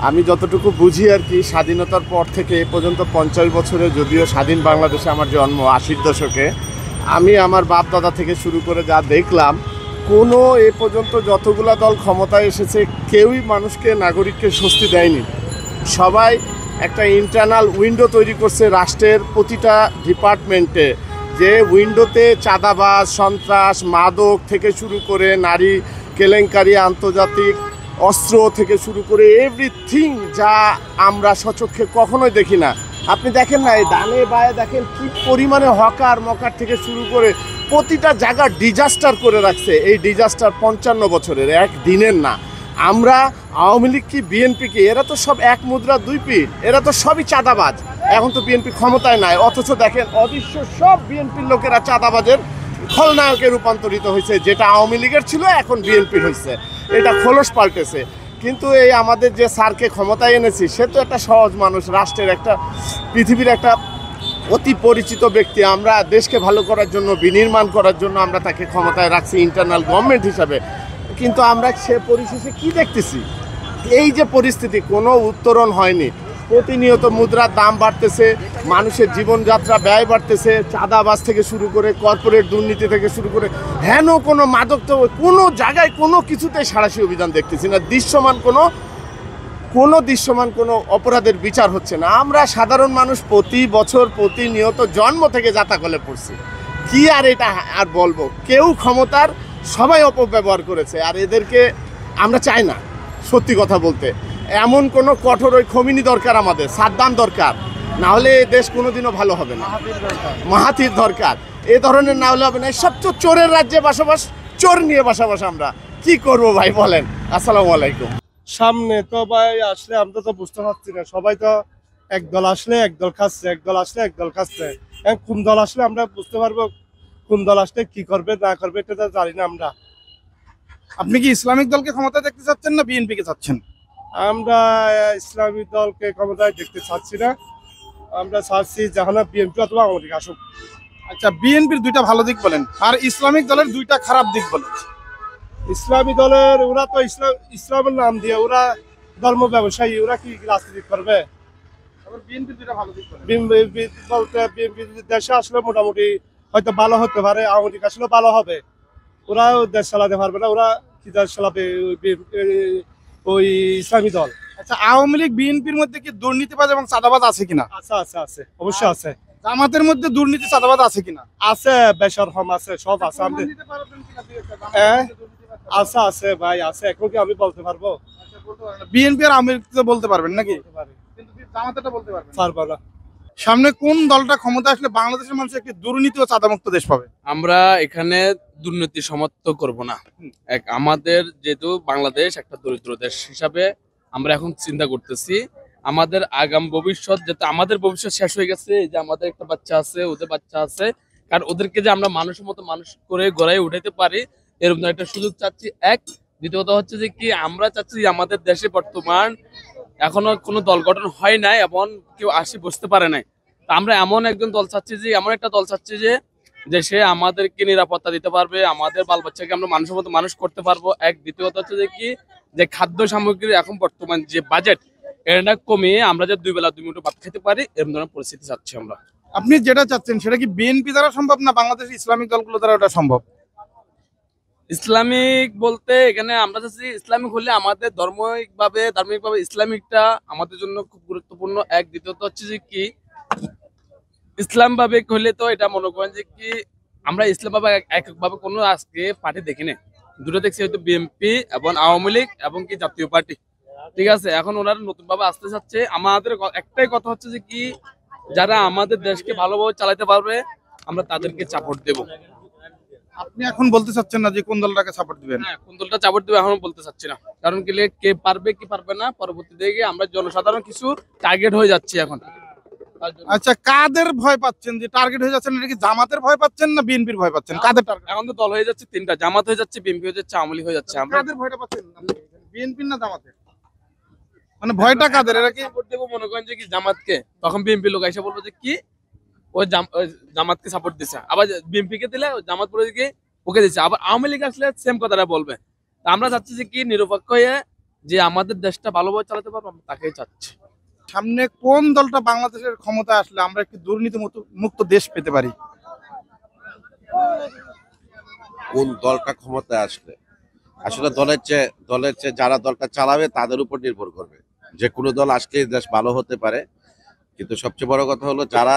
আমি যতটুকু বুঝি আর কি, স্বাধীনতার পর থেকে এ পর্যন্ত 50 বছরে, যদিও স্বাধীন বাংলাদেশে আমার জন্ম 80-র দশকে, আমি আমার বাপ দাদা থেকে শুরু করে যা দেখলাম, কোনো এ পর্যন্ত যতগুলা দল ক্ষমতায় এসেছে কেউই মানুষকে, নাগরিককে স্বস্তি দেয়নি। সবাই একটা ইন্টারনাল উইন্ডো তৈরি করছে রাষ্ট্রের প্রতিটা ডিপার্টমেন্টে, যে উইন্ডোতে চাঁদাবাজ, সন্ত্রাস, মাদক থেকে শুরু করে নারী কেলেঙ্কারি, আন্তর্জাতিক অস্ত্র থেকে শুরু করে এভরিথিং যা আমরা সচক্ষে কখনোই দেখি না। আপনি দেখেন না, এই ডানে বায়ে দেখেন কি পরিমাণে হকার মকার থেকে শুরু করে প্রতিটা জায়গা ডিজাস্টার করে রাখছে। এই ডিজাস্টার 55 বছরের, এক দিনের না। আমরা আওয়ামী লীগ কি বিএনপি কি, এরা তো সব এক মুদ্রা দুই পিঠ, এরা তো সবই চাঁদাবাজ। এখন তো বিএনপি ক্ষমতায় নাই, অথচ দেখেন অদৃশ্য সব বিএনপির লোকেরা চাঁদাবাজের খলনায়কে রূপান্তরিত হয়েছে। যেটা আওয়ামী লীগের ছিল এখন বিএনপির হয়েছে, এটা খোলস পাল্টেছে। কিন্তু এই আমাদের যে স্যারকে ক্ষমতায় এনেছি, সে তো একটা সহজ মানুষ, রাষ্ট্রের একটা, পৃথিবীর একটা অতি পরিচিত ব্যক্তি। আমরা দেশকে ভালো করার জন্য, বিনির্মাণ করার জন্য আমরা তাকে ক্ষমতায় রাখছি ইন্টারনাল গভর্নমেন্ট হিসাবে। কিন্তু আমরা সে পরিশেষে কি দেখতেছি, এই যে পরিস্থিতি, কোনো উত্তরণ হয়নি। প্রতিনিয়ত মুদ্রার দাম বাড়তেছে, মানুষের জীবনযাত্রা ব্যয় বাড়তেছে, চাঁদাবাজ থেকে শুরু করে কর্পোরেট দুর্নীতি থেকে শুরু করে হেন কোনো মাদক, তো কোনো জায়গায় কোনো কিছুতেই সাঁড়াশি অভিযান দেখতেছি না। দৃশ্যমান কোনো অপরাধের বিচার হচ্ছে না। আমরা সাধারণ মানুষ প্রতি বছর প্রতিনিয়ত জন্ম থেকে যাতাকলে পড়ছি। কি আর এটা আর বলবো, কেউ ক্ষমতার, সবাই অপব্যবহার করেছে। আর এদেরকে আমরা চাই না, সত্যি কথা বলতে। এমন কোনো কঠোর, ওই খমিনি দরকার, আমাদের সাদ্দাম দরকার, না হলে এই দেশ কোনোদিনও ভালো হবে না। মাহাথির দরকার, এ ধরনের না হলে হবে না। সব তো চোরের রাজ্যে বসবাস, চোর নিয়ে বসবাস। আমরা কি করব ভাই বলেন? আসসালামু আলাইকুম। সামনে তো ভাই আসলে আমরা তো বুঝতে পারছি না, সবাই তো এক দল আসলে এক দল খাচ্ছে, এক দল আসলে এক দল খাচ্ছে। কোন দল আসলে আমরা বুঝতে পারবো, কোন দল আসলে কি করবে না করবে এটা তো জানি না আমরা। আপনি কি ইসলামিক দলকে ক্ষমতা দেখতে চাচ্ছেন না বিএনপি কে চাচ্ছেন? আমরা ইসলামী দলকে ক্ষমতায় দেখতে চাচ্ছি না, আমরা চাচ্ছি জাহানা বিএনপি অথবা আওয়ামী লীগ আসুক। আচ্ছা, বিএনপির দুইটা ভালো দিক বলেন আর ইসলামিক দলের দুইটা খারাপ দিক বলেন। ইসলামী দলের, ওরা তো ইসলামের নাম দিয়ে ওরা ধর্ম ব্যবসায়ী, ওরা কি রাজনীতি করবে? বিএনপির দুইটা ভালো দিক বলেন। বিএনপি বলতে বিএনপি দেশে আসলে মোটামুটি হয়তো ভালো হতে পারে, আওয়ামী লীগ আসলে ভালো হবে। ওরাও দেশ চালাতে পারবে না, ওরা কি দেশ চালাবে? ওই ইসলামী দল। আচ্ছা, আওয়ামী লীগ বিএনপির মধ্যে কি দুর্নীতিবাজ এবং চাঁদাবাজ আছে কিনা? আছে আছে আছে, অবশ্যই আছে। জামাতের মধ্যে দুর্নীতি চাঁদাবাজ আছে কিনা? আছে, বেশরহম আছে, সব আছে। আমাদের আছে আছে ভাই, আছে। এখন কি আমি বলতে পারবো? বিএনপি আর আওয়ামী লীগ তো বলতে পারবেন নাকি? কিন্তু জামাতেরটা বলতে পারবেন পারবো না। সামনে কোন দলটা ক্ষমতা আসলে বাংলাদেশের মানুষ একটি দুর্নীতি ও চাঁদামুক্ত দেশ পাবে? আমরা এখানে দুর্নীতি সমর্থন করব না। আমাদের যেহেতু বাংলাদেশ একটা দরিদ্র দেশ হিসাবে আমরা এখন চিন্তা করতেছি আমাদের আগাম ভবিষ্যৎ, যাতে আমাদের ভবিষ্যৎ শেষ হয়ে গেছে, যে আমাদের একটা বাচ্চা আছে, ওদের বাচ্চা আছে, কারণ ওদেরকে যে আমরা মানুষের মতো মানুষ করে গড়াই উঠাইতে পারি, এরকম একটা সুযোগ চাচ্ছি। এক, দ্বিতীয়ত হচ্ছে যে কি, আমরা চাচ্ছি যে আমাদের দেশে বর্তমান এখনো কোনো দল গঠন হয় নাই এবং কেউ আসি বসতে পারে নাই। তা আমরা এমন একজন দল চাচ্ছি, যে এমন একটা দল চাচ্ছি যে সে আমাদেরকে নিরাপত্তা দিতে পারবে, আমাদের বাল বাচ্চাকে আমরা মানুষের মতো মানুষ করতে পারবো। এক, দ্বিতীয়ত হচ্ছে যে কি, যে খাদ্য সামগ্রীর এখন বর্তমান যে বাজেট, এটা কমিয়ে আমরা যে 2 বেলা 2 মুঠো ভাত খেতে পারি, এরকম ধরনের পরিস্থিতি চাচ্ছি আমরা। আপনি যেটা চাচ্ছেন সেটা কি বিএনপি দ্বারা সম্ভব না বাংলাদেশের ইসলামিক দলগুলো দ্বারা ওটা সম্ভব? ইসলামিক বলতে এখানে আমরা চাচ্ছি ইসলামিক হলে আমাদের ধার্মিকভাবে ইসলামিকটা আমাদের জন্য খুব গুরুত্বপূর্ণ। এক, দ্বিতীয়ত হচ্ছে যে কি, ইসলাম ভাবে হলে তো এটা মনে করেন যে কি, আমরা ইসলাম ভাবে এককভাবে কোনো আজকে পার্টি দেখি না, দুটো দেখছি, হয়তো বিএনপি এবং আওয়ামী লীগ এবং কি জাতীয় পার্টি। ঠিক আছে, এখন ওনারা নতুন ভাবে আসতে চাচ্ছে। আমাদের একটাই কথা হচ্ছে যে কি, যারা আমাদের দেশকে ভালোভাবে চালাতে পারবে আমরা তাদেরকে সাপোর্ট দেব। আপনি এখন বলতে চাচ্ছেন না যে কোন দলটাকে সাপোর্ট দিবেন? হ্যাঁ, কোন দলটা সাপোর্ট দেবে এখনো বলতে চাচ্ছি না, কারণ কি, কে পারবে কি পারবে না পরবর্তী দিকে আমরা জনসাধারণ কিছু টার্গেট হয়ে যাচ্ছি এখন। আচ্ছা, কাদের ভয় পাচ্ছেন যে টার্গেট হয়ে যাচ্ছেন? এটা কি জামাতের ভয় পাচ্ছেন না বিএনপির ভয় পাচ্ছেন? কাদের টার্গেট? এখন তো দল হয়ে যাচ্ছে 3টা, জামাত হয়ে যাচ্ছে, বিএনপি হয়ে যাচ্ছে, আওয়ামী লীগ হয়ে যাচ্ছে। আমরা কাদের ভয়টা পাচ্ছেন, বিএনপির না জামাতের? মানে ভয়টা কাদের? এরা কি সাপোর্ট দেবো মনে করেন যে কি জামাতকে, তখন বিএনপি লোক এসে বলবো যে কি ওই জামাতকে সাপোর্ট দিচ্ছে, আবার বিএনপি কে দিলে জামাত বলে কি ওকে দিচ্ছে, আবার আওয়ামী লীগ আসলে সেম কথাটা বলবে। তা আমরা চাচ্ছি যে কি, নিরপেক্ষ হয়ে যে আমাদের দেশটা ভালোভাবে চালাতে পারবো, আমরা তাকেই চাচ্ছি। সামনে কোন দলটা বাংলাদেশের ক্ষমতা আসলে আমরা একটি দুর্নীতি মুক্ত দেশ পেতে পারি? কোন দলটা ক্ষমতায় আসলে আসলে দলের চেয়ে যারা দলটা চালাবে তাদের উপর নির্ভর করবে। যে কোনো দল আসলে দেশ ভালো হতে পারে, কিন্তু সবচেয়ে বড় কথা হলো যারা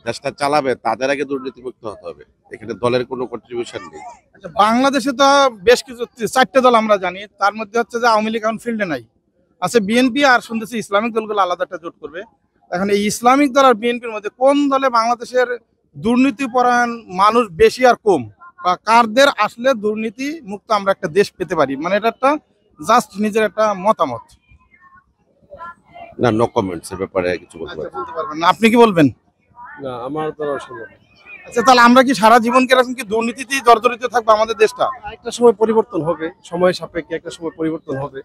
দেশটা চালাবে তাদের আগে দুর্নীতিমুক্ত হতে হবে। এখানে দলের কোনো কন্ট্রিবিউশন নেই। আচ্ছা, বাংলাদেশে তো বেশ কিছু 4টে দল আমরা জানি, তার মধ্যে হচ্ছে যে আওয়ামী লীগ এখন ফিল্ডে নাই, আছে বিএনপি, আর শুনতেছি ইসলামিক দলগুলো আলাদা একটা জোট করবে। এখন এই ইসলামিক দল আর বিএনপির মধ্যে কোন দলে বাংলাদেশের দুর্নীতিপরায়ণ মানুষ বেশি আর কম, বা কারদের আসলে দুর্নীতি মুক্ত আমরা একটা দেশ পেতে পারি? মানে এটা একটা জাস্ট নিজের একটা মতামত। না, নো কমেন্টস এর ব্যাপারে কিছু বলতে আচ্ছা, পারি না। বলতে পারবেন না, আপনি কি বলবেন? না, আমার তো সম্ভব না। আচ্ছা, তাহলে আমরা কি সারা জীবন কি এরকম কি দুর্নীতিতেই জর্জরিত থাকবো আমাদের দেশটা? একটা সময় পরিবর্তন হবে, সময় সাপেক্ষে একটা সময় পরিবর্তন হবে,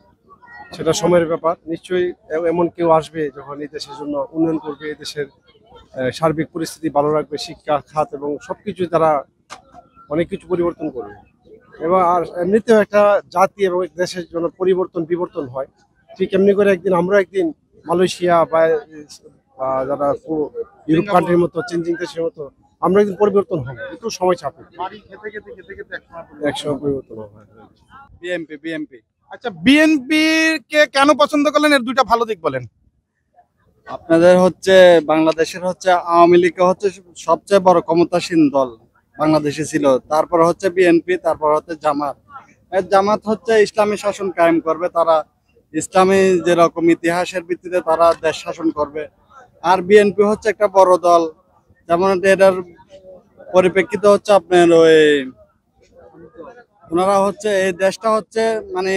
সেটা সময়ের ব্যাপার। নিশ্চয়ই এমন কেউ আসবে যখন এই দেশের জন্য উন্নয়ন করবে, এই দেশের সার্বিক পরিস্থিতি ভালো রাখবে, শিক্ষা খাত এবং সবকিছু তারা অনেক কিছু পরিবর্তন করবে। এবং আর এমনিতেও একটা জাতি এবং দেশের জন্য পরিবর্তন বিবর্তন হয়, ঠিক এমনি করে একদিন মালয়েশিয়া বা যারা ইউরোপ কান্ট্রির মতো চেঞ্জিং দেশের মতো আমরা একদিন পরিবর্তন হবে, একটু সময় চাপে একসময় পরিবর্তন হবে। বিএনপি বিএনপি আচ্ছা, বিএনপি কে কেন পছন্দ করলেন, এর দুইটা ভালো দিক বলেন। আপনাদের হচ্ছে বাংলাদেশের হচ্ছে আওয়ামী লীগ হচ্ছে সবচেয়ে বড় ক্ষমতাসীন দল বাংলাদেশে ছিল, তারপর হচ্ছে বিএনপি, তারপর হচ্ছে জামাত। জামাত হচ্ছে ইসলামী শাসন কায়েম করবে, তারা ইসলামী যেরকম ইতিহাসের ভিত্তিতে তারা দেশ শাসন করবে। আর বিএনপি হচ্ছে একটা বড় দল, যেমন এটার পরিপ্রেক্ষিতে হচ্ছে আপনার ওই ওনারা হচ্ছে এই দেশটা হচ্ছে মানে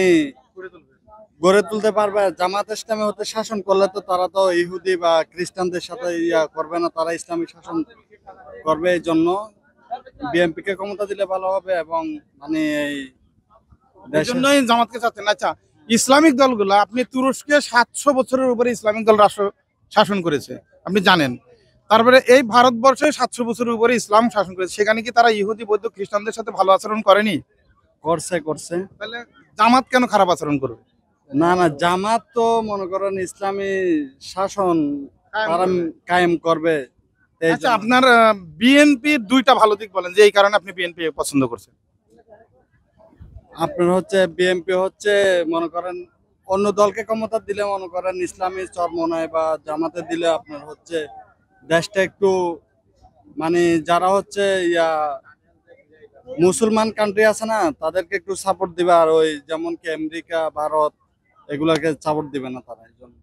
গড়ে তুলতে পারবে। জামাত ইসলামী হতে শাসন করলে তো তারা তো ইহুদি বা খ্রিস্টানদের সাথে ইয়া করবে না, তারা ইসলামী শাসন করবে। এই জন্য বিএনপি কে ক্ষমতা দিলে ভালো হবে এবং মানে এই এই জন্যই জামাতকে চাচ্ছেন। আচ্ছা, ইসলামিক দলগুলো, আপনি তুরস্কে 700 বছরের উপরে ইসলামিক দল রাষ্ট্র শাসন করেছে, আপনি জানেন। তারপরে এই ভারতবর্ষে 700 বছরের উপরে ইসলাম শাসন করেছে, সেখানে কি তারা ইহুদি বৌদ্ধ খ্রিস্টানদের সাথে ভালো আচরণ করেনি? করছে। তাহলে জামাত কেন খারাপ আচরণ করবে? না না, জামাত তো মনে করেন ইসলামী শাসন তারা কায়েম করবে। এই আচ্ছা, জন্য। আপনার বিএনপির দুইটা ভালো দিক বলেন, যে এই কারণে আপনি বিএনপি পছন্দ করছেন। আপনার হচ্ছে বিএনপি হচ্ছে মনে করেন অন্য দলকে ক্ষমতা দিলে মনে করেন ইসলামী চরমনায় বা জামাতে দিলে আপনার হচ্ছে দেশটা একটু মানে যারা হচ্ছে ইয়া মুসলমান কান্ট্রি আছে না তাদেরকে একটু সাপোর্ট দিবে, আর ওই যেমন কি আমেরিকা ভারত এগুলাকে সাপোর্ট দিবে না তারা। এই জন্য